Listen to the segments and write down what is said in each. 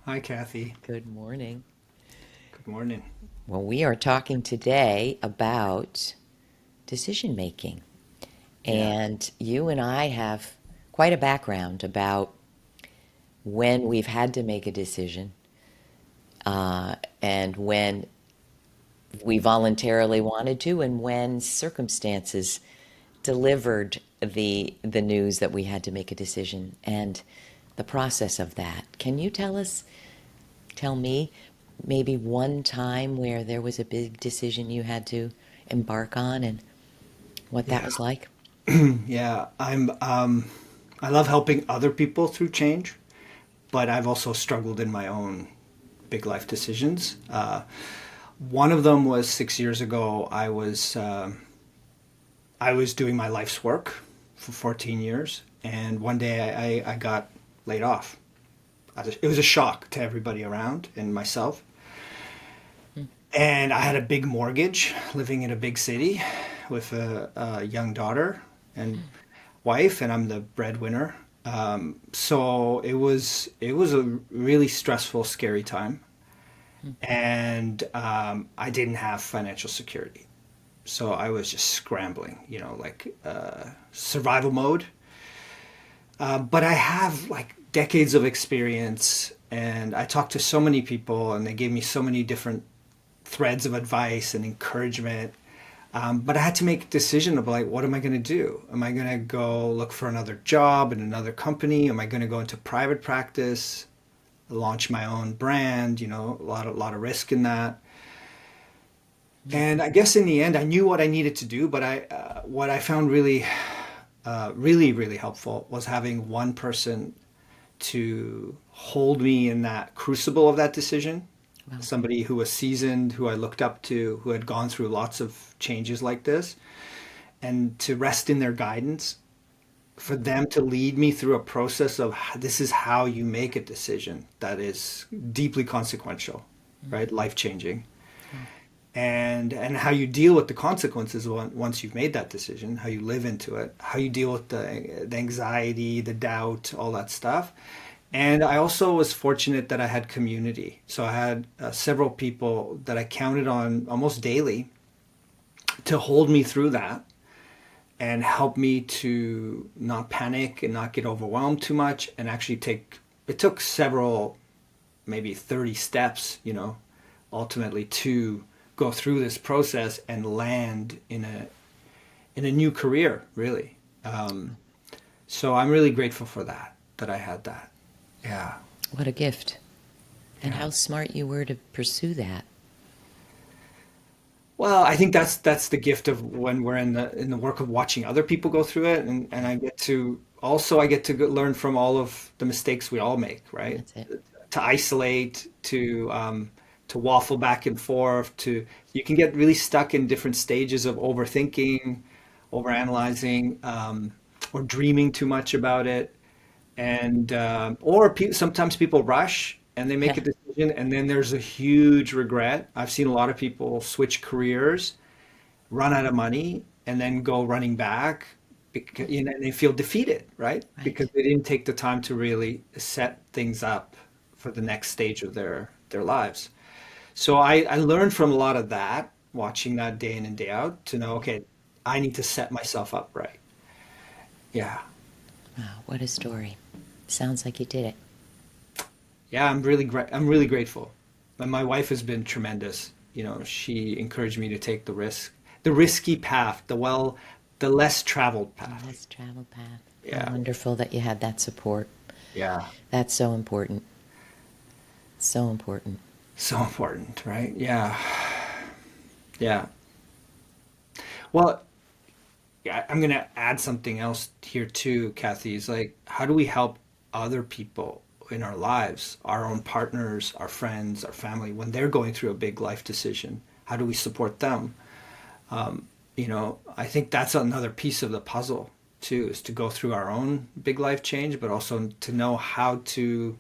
Hi, Kathy. Good morning. Good morning. Well, we are talking today about decision making. Yeah. And you and I have quite a background about when we've had to make a decision and when we voluntarily wanted to, and when circumstances delivered the news that we had to make a decision and the process of that. Can you tell me maybe one time where there was a big decision you had to embark on and what that Yeah. was like? Yeah. I love helping other people through change, but I've also struggled in my own big life decisions. One of them was 6 years ago. I was doing my life's work for 14 years, and one day I got laid off. It was a shock to everybody around and myself. And I had a big mortgage, living in a big city with a young daughter and wife, and I'm the breadwinner. So it was a really stressful, scary time, and I didn't have financial security. So I was just scrambling, like survival mode. But I have like decades of experience, and I talked to so many people, and they gave me so many different threads of advice and encouragement. But I had to make a decision of like, what am I going to do? Am I going to go look for another job in another company? Am I going to go into private practice, launch my own brand? A lot of risk in that. And I guess in the end, I knew what I needed to do. But what I found really helpful was having one person to hold me in that crucible of that decision. Well, Somebody who was seasoned, who I looked up to, who had gone through lots of changes like this, and to rest in their guidance, for them to lead me through a process of this is how you make a decision that is deeply consequential, right? Life changing. well, And how you deal with the consequences once you've made that decision, how you live into it, how you deal with the anxiety, the doubt, all that stuff. And I also was fortunate that I had community. So I had several people that I counted on almost daily to hold me through that and help me to not panic and not get overwhelmed too much and actually it took several, maybe 30 steps, ultimately to go through this process and land in a new career, really. So I'm really grateful for that I had that. Yeah. what a gift. And Yeah. how smart you were to pursue that. Well, I think that's the gift of when we're in the work of watching other people go through it, and I get to learn from all of the mistakes we all make, right? That's it. To isolate, to waffle back and forth, to you can get really stuck in different stages of overthinking, overanalyzing, or dreaming too much about it. And sometimes people rush and they make a decision and then there's a huge regret. I've seen a lot of people switch careers, run out of money, and then go running back because and they feel defeated, right? Because Right. they didn't take the time to really set things up for the next stage of their lives. So I learned from a lot of that, watching that day in and day out, to know, okay, I need to set myself up right. Yeah. Wow, what a story. Sounds like you did it. Yeah, I'm really grateful. And my wife has been tremendous. She encouraged me to take the risky path, the less traveled The path. less traveled path. How Yeah. wonderful that you had that support. Yeah. That's so important. So important. So important, right? Yeah. Yeah. Well, yeah, I'm gonna add something else here too, Kathy. Is like, how do we help other people in our lives, our own partners, our friends, our family, when they're going through a big life decision? How do we support them? I think that's another piece of the puzzle too, is to go through our own big life change, but also to know how to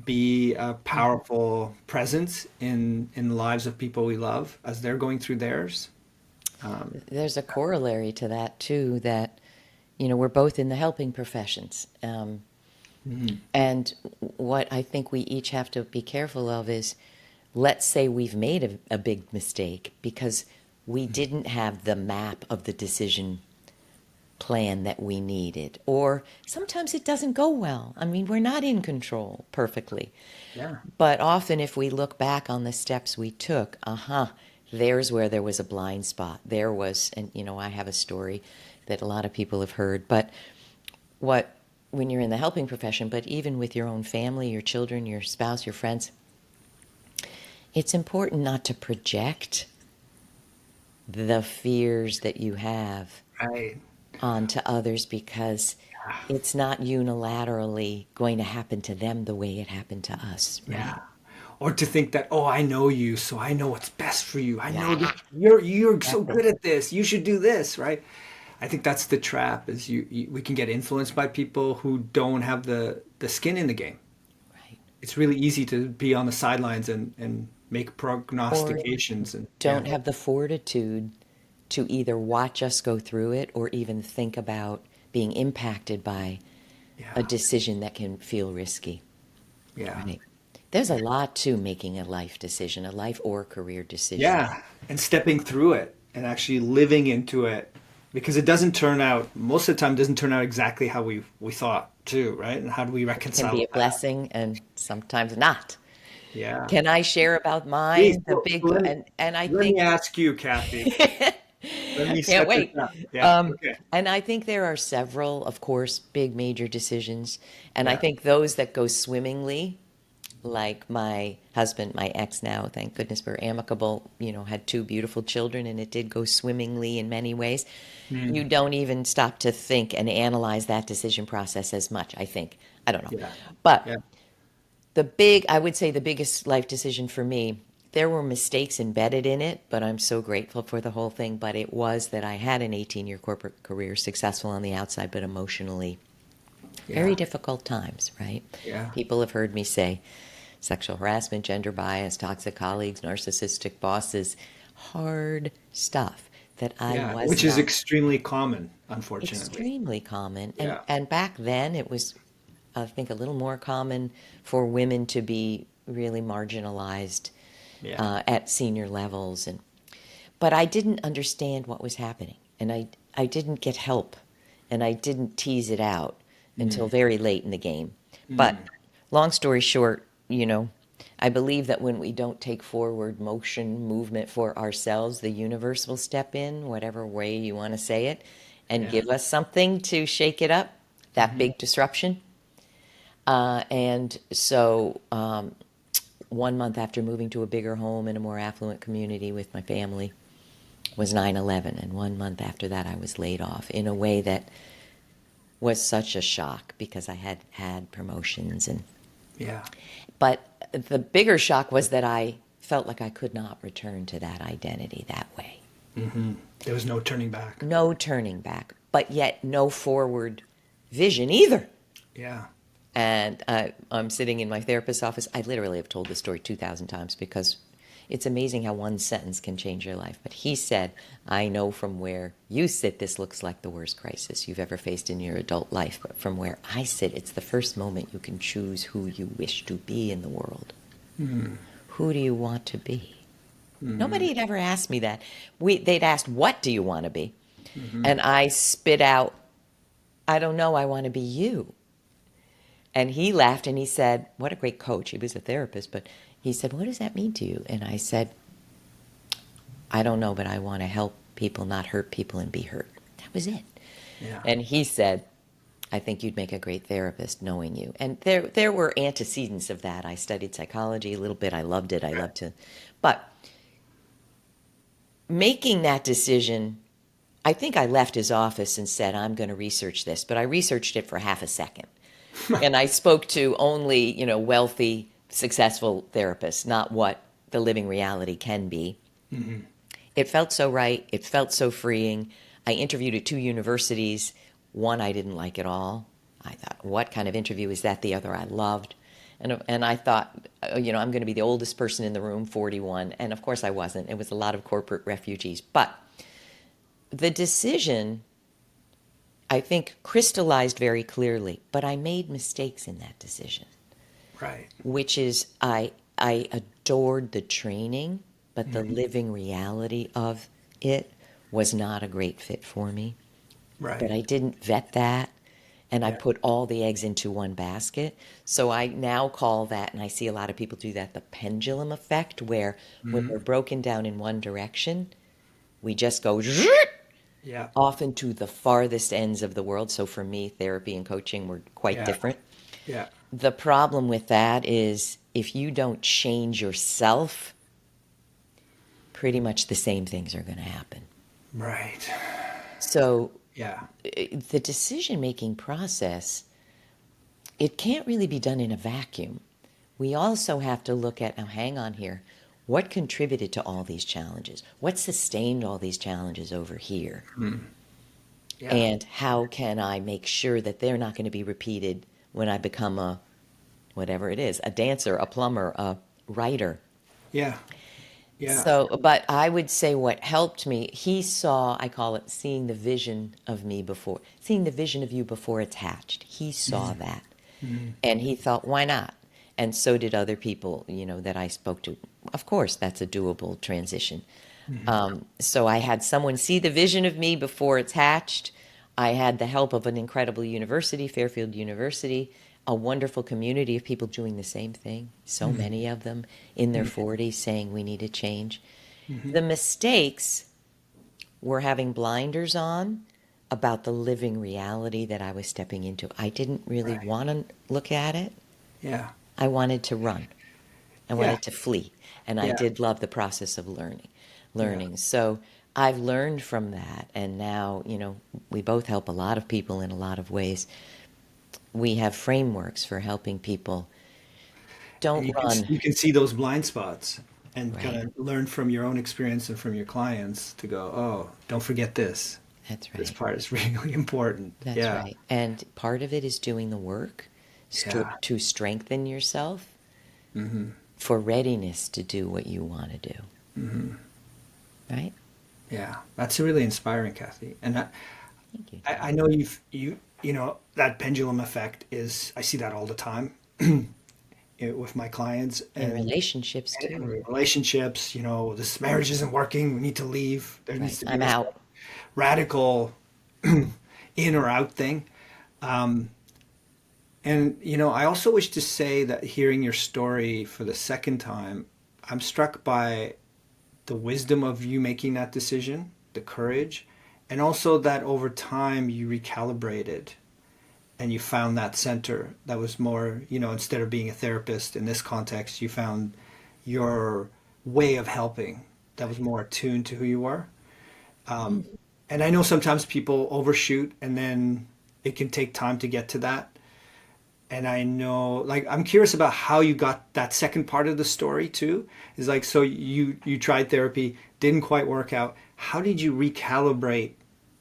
be a powerful presence in the lives of people we love as they're going through theirs. There's a corollary to that too, that we're both in the helping professions. Mhm. And what I think we each have to be careful of is, let's say we've made a big mistake because we didn't have the map of the decision plan that we needed. Or sometimes it doesn't go well. I mean, we're not in control perfectly. Yeah. But often, if we look back on the steps we took, there's where there was a blind spot. There was, and I have a story that a lot of people have heard, but what, when you're in the helping profession, but even with your own family, your children, your spouse, your friends, it's important not to project the fears that you have Right. onto others, because it's not unilaterally going to happen to them the way it happened to us, Yeah. right? Or to think that, oh, I know you, so I know what's best for you. I know Yeah, that you're so exactly. good at this. You should do this, right? I think that's the trap is we can get influenced by people who don't have the skin in the game. Right. It's really easy to be on the sidelines and make Or prognostications and yeah. don't have the fortitude to either watch us go through it or even think about being impacted by a Yeah. decision that can feel risky. Yeah. Right. There's a lot to making a life decision, a life or career decision. Yeah, and stepping through it and actually living into it because it doesn't turn out most of the time doesn't turn out exactly how we thought too, right? And how do we It can reconcile be with a that? blessing and sometimes not. Yeah. Can I share about Please, mine? The so big, and I let me think, ask you, Kathy. Let me can't set this wait. up. Yeah. Um, Okay. and I think there are several, of course, big major decisions. And I Yeah. think those that go swimmingly, like my husband, my ex now, thank goodness we're amicable, had two beautiful children and it did go swimmingly in many ways. You Mm. don't even stop to think and analyze that decision process as much, I think. I don't know. Yeah. But Yeah. I would say the biggest life decision for me, there were mistakes embedded in it, but I'm so grateful for the whole thing. But it was that I had an 18-year corporate career, successful on the outside, but emotionally very Yeah. difficult times, right? Yeah. People have heard me say sexual harassment, gender bias, toxic colleagues, narcissistic bosses, hard stuff that I Yeah. was Which is not. extremely common, unfortunately. Extremely common. And Yeah. and back then it was, I think, a little more common for women to be really marginalized Yeah. at senior levels. But I didn't understand what was happening, and I didn't get help, and I didn't tease it out until Mm. very late in the game. But Mm. long story short, I believe that when we don't take forward movement for ourselves, the universe will step in, whatever way you want to say it, and Yeah. give us something to shake it up, that Hmm. big disruption. And so 1 month after moving to a bigger home in a more affluent community with my family was 9/11. And 1 month after that, I was laid off in a way that was such a shock because I had had promotions. Yeah. But the bigger shock was that I felt like I could not return to that identity that way. Hmm. There was no turning back. No turning back, but yet no forward vision either. Yeah. And I'm sitting in my therapist's office. I literally have told this story 2,000 times because it's amazing how one sentence can change your life. But he said, I know from where you sit, this looks like the worst crisis you've ever faced in your adult life. But from where I sit, it's the first moment you can choose who you wish to be in the world. Mm. Who do you want to be? Mm. Nobody had ever asked me that. They'd asked, what do you want to be? Hmm. And I spit out, I don't know, I want to be you. And he laughed and he said, what a great coach. He was a therapist, but he said, what does that mean to you? And I said, I don't know, but I want to help people, not hurt people and be hurt. That was it. Yeah. And he said, I think you'd make a great therapist knowing you. And there were antecedents of that. I studied psychology a little bit. I loved it. I loved to. But making that decision, I think I left his office and said, I'm going to research this. But I researched it for half a second. And I spoke to only, wealthy, successful therapists, not what the living reality can be. Hmm. It felt so right. It felt so freeing. I interviewed at two universities. One I didn't like at all. I thought, what kind of interview is that? The other I loved. And I thought, I'm going to be the oldest person in the room, 41. And of course I wasn't. It was a lot of corporate refugees. But the decision, I think, crystallized very clearly. But I made mistakes in that decision, Right. which is I adored the training, but the living reality of it was not a great fit for me. But Right. I didn't vet that, and I Yeah. put all the eggs into one basket. So I now call that, and I see a lot of people do that, the pendulum effect, where when Hmm. we're broken down in one direction, we just go Yeah. off into the farthest ends of the world. So for me, therapy and coaching were quite Yeah. different. Yeah. The problem with that is if you don't change yourself, pretty much the same things are going to happen. Right. So Yeah. the decision making process, it can't really be done in a vacuum. We also have to look at, now hang on here, what contributed to all these challenges? What sustained all these challenges over here? Yeah. And how can I make sure that they're not going to be repeated when I become a, whatever it is, a dancer, a plumber, a writer? Yeah. Yeah. So, but I would say what helped me, he saw, I call it seeing the vision of me before, seeing the vision of you before it's hatched. He saw that. Mhm. And he thought, why not? And so did other people, that I spoke to. Of course, that's a doable transition. Mhm. So I had someone see the vision of me before it's hatched. I had the help of an incredible university, Fairfield University, a wonderful community of people doing the same thing, so Mhm. many of them in their Mhm. 40s saying we need to change. Mhm. The mistakes were having blinders on about the living reality that I was stepping into. I didn't really Right. want to look at it. Yeah. I wanted to run. I Yeah. wanted to flee. And I Yeah. did love the process of learning. Yeah. So I've learned from that. And now, we both help a lot of people in a lot of ways. We have frameworks for helping people. And Don't you can run. you can see those blind spots and kind Right. of learn from your own experience and from your clients to go, oh, don't forget this. That's This right. part is really important. That's Yeah. right. And part of it is doing the work Yeah. to strengthen yourself Hmm. for readiness to do what you want to do. Hmm. Right? Yeah. That's really inspiring, Kathy. And Thank you, I John. know that pendulum effect is, I see that all the time with my clients In and relationships, in too. relationships, this marriage isn't working. We need to leave. There needs Right. to be I'm this out. radical in or out thing. And, I also wish to say that hearing your story for the second time, I'm struck by the wisdom of you making that decision, the courage, and also that over time you recalibrated and you found that center that was more, instead of being a therapist in this context, you found your way of helping that was more attuned to who you were. And I know sometimes people overshoot and then it can take time to get to that. And I know, like, I'm curious about how you got that second part of the story too. Is like, so you tried therapy, didn't quite work out. How did you recalibrate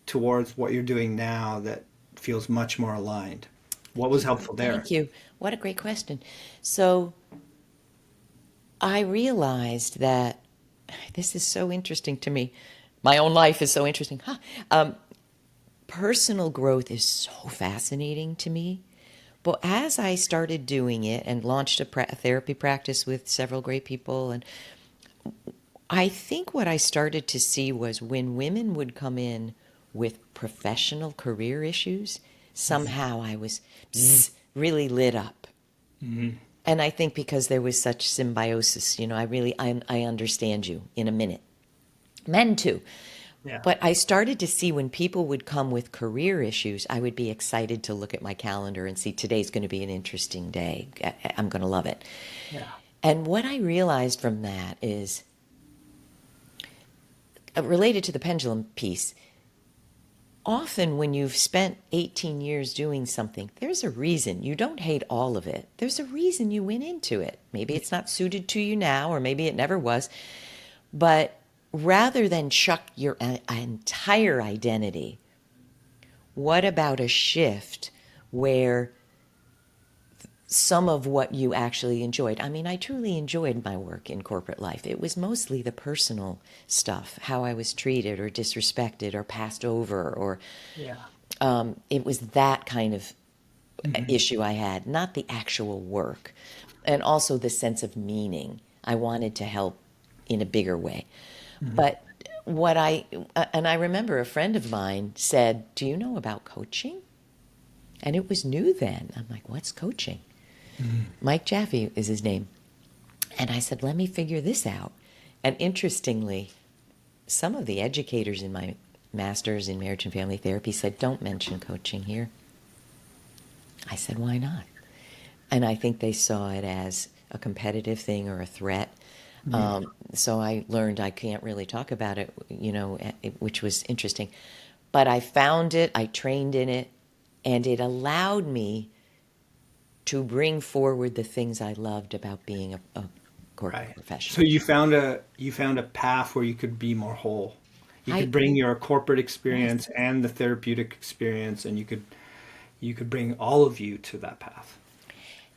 towards what you're doing now that feels much more aligned? What was helpful there? Thank you. What a great question. So I realized that this is so interesting to me. My own life is so interesting. Huh. Personal growth is so fascinating to me. But as I started doing it and launched a therapy practice with several great people, and I think what I started to see was when women would come in with professional career issues, somehow I was really lit up. Mm-hmm. And I think because there was such symbiosis, I understand you in a minute. Men too. Yeah. But I started to see when people would come with career issues, I would be excited to look at my calendar and see today's going to be an interesting day. I'm going to love it. Yeah. And what I realized from that is related to the pendulum piece. Often, when you've spent 18 years doing something, there's a reason. You don't hate all of it. There's a reason you went into it. Maybe it's not suited to you now, or maybe it never was. But rather than chuck your entire identity, what about a shift where some of what you actually enjoyed? I mean, I truly enjoyed my work in corporate life. It was mostly the personal stuff, how I was treated or disrespected or passed over or Yeah. It was that kind of Hmm. issue I had, not the actual work, and also the sense of meaning. I wanted to help in a bigger way. Hmm. But what I, and I remember a friend of mine said, "Do you know about coaching?" And it was new then. I'm like, "What's coaching?" Hmm. Mike Jaffe is his name. And I said, "Let me figure this out." And interestingly, some of the educators in my master's in marriage and family therapy said, "Don't mention coaching here." I said, "Why not?" And I think they saw it as a competitive thing or a threat. Hmm. So I learned I can't really talk about it, which was interesting. But I found it, I trained in it, and it allowed me to bring forward the things I loved about being a corporate Right. So professional. you found a path where you could be more whole. You I could bring your corporate Yes. experience and the therapeutic experience, and you could bring all of you to that path.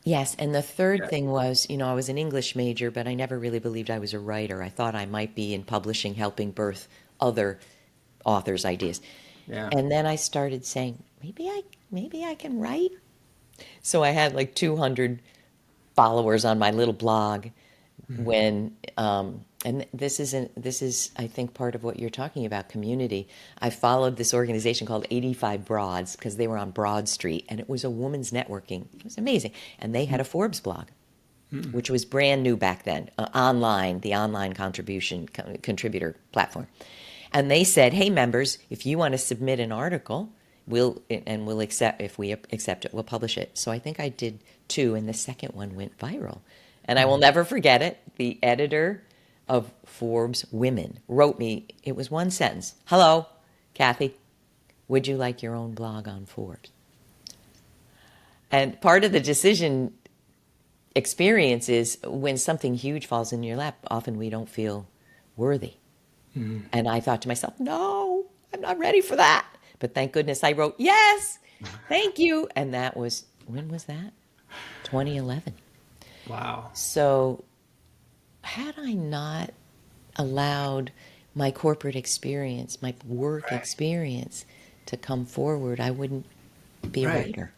Yes, and the third Yeah. thing was, I was an English major, but I never really believed I was a writer. I thought I might be in publishing, helping birth other authors' ideas. Yeah. And then I started saying, maybe I can write. So I had like 200 followers on my little blog Mhm. when and this is I think part of what you're talking about, community. I followed this organization called 85 Broads because they were on Broad Street and it was a women's networking. It was amazing. And they had a Forbes blog, Mhm. which was brand new back then, online, the online contributor platform. And they said, "Hey members, if you want to submit an article, we'll accept, if we accept it, we'll publish it." So I think I did two, and the second one went viral. And I will Mhm. never forget it. The editor of Forbes Women wrote me, it was one sentence: "Hello, Kathy, would you like your own blog on Forbes?" And part of the decision experience is when something huge falls in your lap, often we don't feel worthy. Mhm. And I thought to myself, "No, I'm not ready for that." But thank goodness I wrote, "Yes, thank you." And that was, when was that? 2011. Wow. So had I not allowed my corporate experience, my work Right. experience to come forward, I wouldn't be a Right. writer.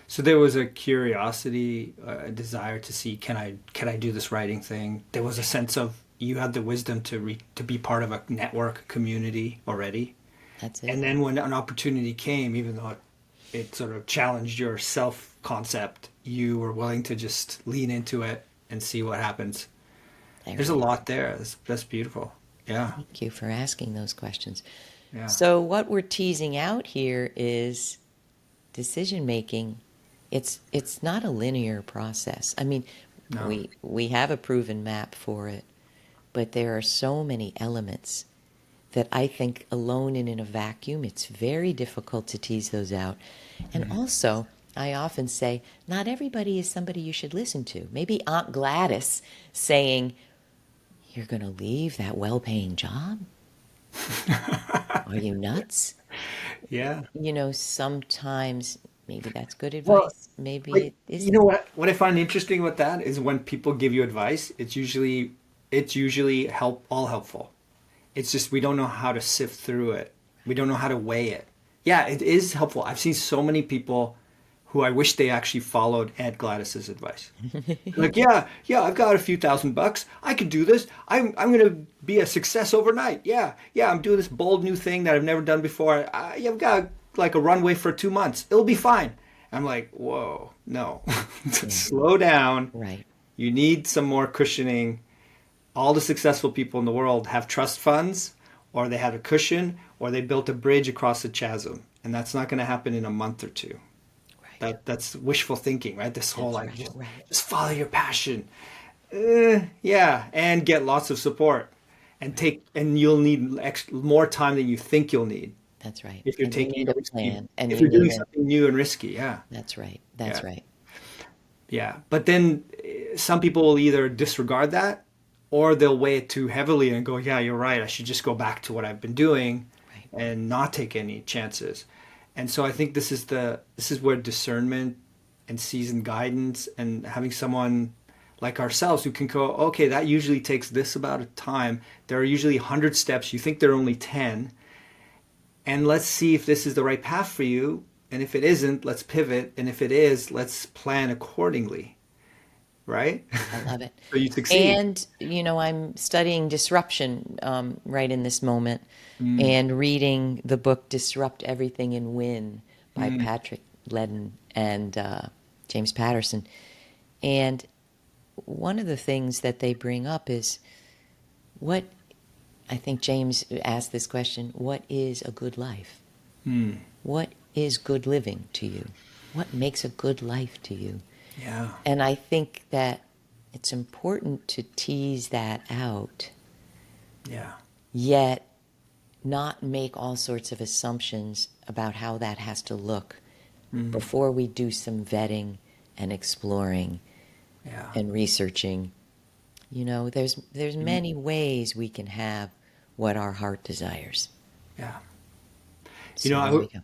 So there was a curiosity, a desire to see, can I do this writing thing? There was a sense of you had the wisdom to be part of a network community already. That's And it. then when an opportunity came, even though it sort of challenged your self concept, you were willing to just lean into it and see what happens. There There's it a is. lot there. That's beautiful. Yeah. Thank you for asking those questions. Yeah. So what we're teasing out here is decision making. It's not a linear process. I mean, No. we have a proven map for it, but there are so many elements that I think alone and in a vacuum, it's very difficult to tease those out. And Mhm. also, I often say, not everybody is somebody you should listen to. Maybe Aunt Gladys saying, "You're going to leave that well-paying job? Are you nuts?" Yeah. Sometimes maybe that's good Well, advice. Maybe like it you know isn't. what I find interesting with that is when people give you advice, it's usually helpful. It's just we don't know how to sift through it. We don't know how to weigh it. Yeah, it is helpful. I've seen so many people who I wish they actually followed Aunt Gladys's advice. Like, yeah, yeah, I've got a few $1,000. I could do this. I'm gonna be a success overnight. Yeah, yeah, I'm doing this bold new thing that I've never done before. I've got like a runway for 2 months. It'll be fine. I'm like, whoa, no, Yeah, slow down. right. You need some more cushioning. All the successful people in the world have trust funds, or they have a cushion, or they built a bridge across the chasm, and that's not going to happen in a month or two. Right. That's wishful thinking, right? This whole That's like right. just follow your passion. Yeah, and get lots of support, and Right. you'll need more time than you think you'll need That's right. if you're And you taking need a a risky, plan and if you you're need doing a something new and risky. Yeah, That's right. That's yeah, right. yeah. But then some people will either disregard that, or they'll weigh it too heavily and go, "Yeah, you're right. I should just go back to what I've been doing Right. and not take any chances." And so I think this is where discernment and seasoned guidance and having someone like ourselves who can go, okay, that usually takes this about a time. There are usually 100 steps. You think there are only 10, and let's see if this is the right path for you. And if it isn't, let's pivot. And if it is, let's plan accordingly. Right? I love it. So you succeed. And, I'm studying disruption right in this moment Mm, and reading the book Disrupt Everything and Win by mm, Patrick Ledden and James Patterson. And one of the things that they bring up is what, I think James asked this question, what is a good life? mm. What is good living to you? What makes a good life to you? Yeah. And I think that it's important to tease that out, Yeah. yet not make all sorts of assumptions about how that has to look Mm, before we do some vetting and exploring yeah. and researching. There's Mm, many ways we can have what our heart desires. yeah. You know, So there we go.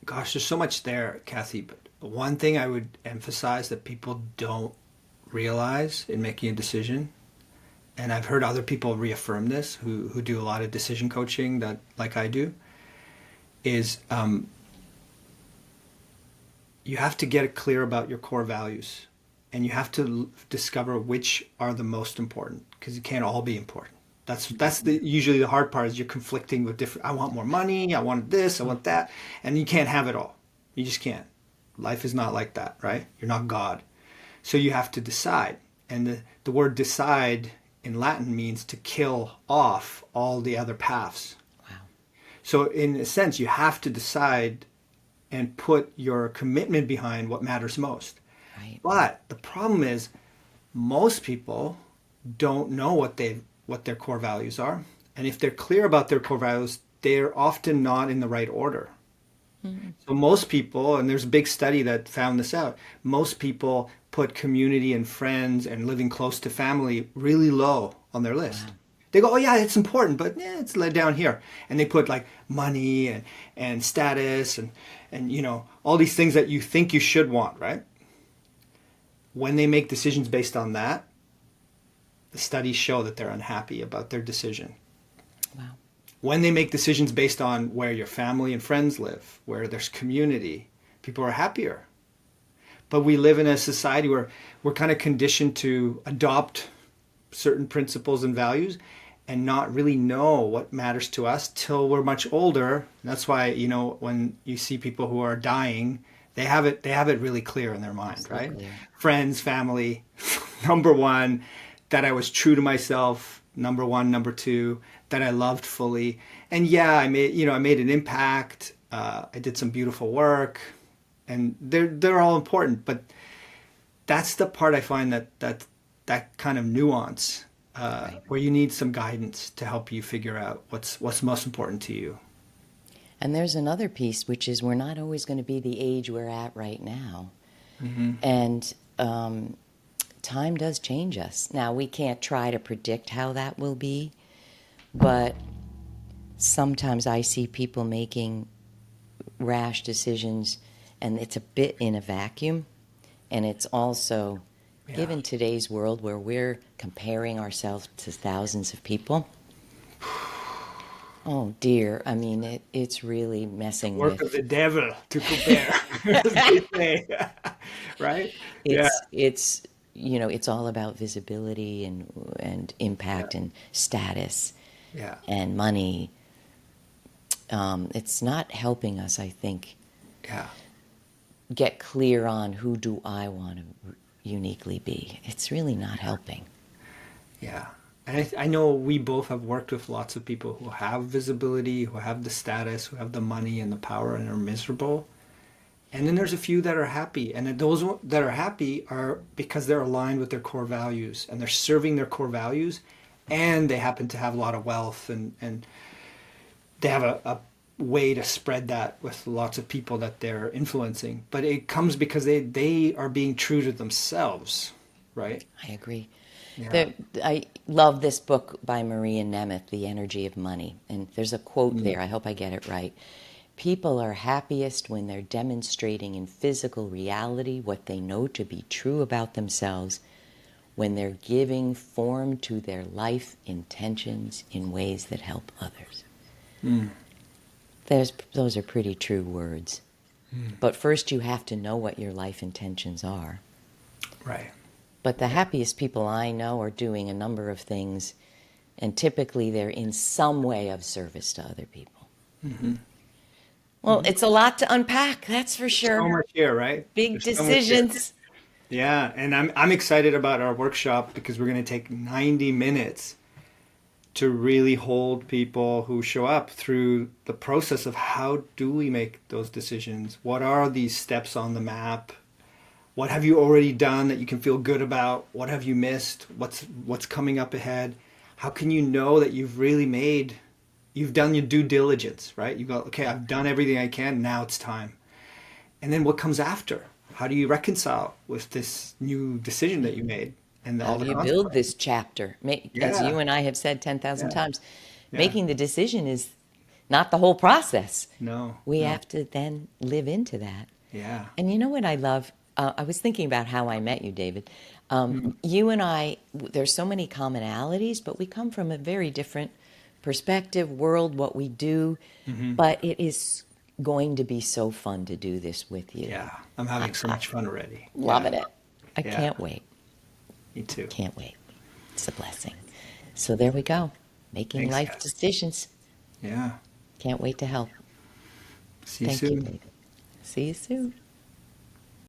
gosh, there's so much there, Kathy, but one thing I would emphasize that people don't realize in making a decision, and I've heard other people reaffirm this who do a lot of decision coaching that like I do, is you have to get clear about your core values, and you have to discover which are the most important, because it can't all be important. That's the usually the hard part is you're conflicting with different. I want more money. I want this. I want that, and you can't have it all. You just can't. Life is not like that, right? You're not God, so you have to decide. And the word decide in Latin means to kill off all the other paths. Wow. So in a sense, you have to decide and put your commitment behind what matters most. Right. But the problem is most people don't know what their core values are. And if they're clear about their core values, they're often not in the right order. Mhm. So most people, and there's a big study that found this out, most people put community and friends and living close to family really low on their list. Wow. They go, oh yeah, it's important, but it's laid down here. And they put like money and status and all these things that you think you should want, right? When they make decisions based on that, the studies show that they're unhappy about their decision. Wow. When they make decisions based on where your family and friends live, where there's community, people are happier. But we live in a society where we're kind of conditioned to adopt certain principles and values and not really know what matters to us till we're much older. That's why, when you see people who are dying, they have it really clear in their mind, right? Absolutely. Friends, family, number one, that I was true to myself, number one, number two, that I loved fully. And yeah, I made an impact. I did some beautiful work, and they're all important. But that's the part I find that kind of nuance Right. where you need some guidance to help you figure out what's most important to you. And there's another piece, which is we're not always going to be the age we're at right now. Mm-hmm. And time does change us. Now, we can't try to predict how that will be, but sometimes I see people making rash decisions, and it's a bit in a vacuum. And it's also, Yeah. given today's world where we're comparing ourselves to thousands of people, oh dear, I mean, it's really messing Work of with. the devil to compare, as they say. Right? Yeah. It's all about visibility and impact Yeah. and status Yeah. and money. It's not helping us, I think, Yeah. get clear on who do I want to uniquely be. It's really not helping. Yeah. And I know we both have worked with lots of people who have visibility, who have the status, who have the money and the power and are miserable. And then there's a few that are happy. And then those that are happy are because they're aligned with their core values and they're serving their core values, and they happen to have a lot of wealth and they have a way to spread that with lots of people that they're influencing. But it comes because they are being true to themselves, right? I agree. Yeah. I love this book by Maria Nemeth, The Energy of Money. And there's a quote Mm. there, I hope I get it right. People are happiest when they're demonstrating in physical reality what they know to be true about themselves, when they're giving form to their life intentions in ways that help others. Mm. Those are pretty true words. But first, you have to know what your life intentions are. Right. But the happiest people I know are doing a number of things, and typically they're in some way of service to other people. Well, it's a lot to unpack, that's for So sure. much here, right? Big There's so much here. decisions. Yeah, and I'm excited about our workshop because we're going to take 90 minutes to really hold people who show up through the process of how do we make those decisions? What are these steps on the map? What have you already done that you can feel good about? What have you missed? What's coming up ahead? How can you know that you've done your due diligence, right? You go, okay, I've done everything I can, now it's time. And then what comes after? How do you reconcile with this new decision that you made and How all do the you build consequences? this chapter? As Yeah, you and I have said 10,000 yeah, times, yeah. making the decision is not the whole process. No, We no. have to then live into that. Yeah. And you know what I love? I was thinking about how I met you, David. Mm, You and I, there's so many commonalities, but we come from a very different perspective, world, what we do. hmm. But it is going to be so fun to do this with you. Yeah. I'm having so I much fun already. Yeah. loving it. I Yeah. can't wait. Me too. Can't wait. It's a blessing. So there we go. Making Thanks, life guys. decisions. Yeah. Can't wait to help. See you Thank you, soon. David. See you soon.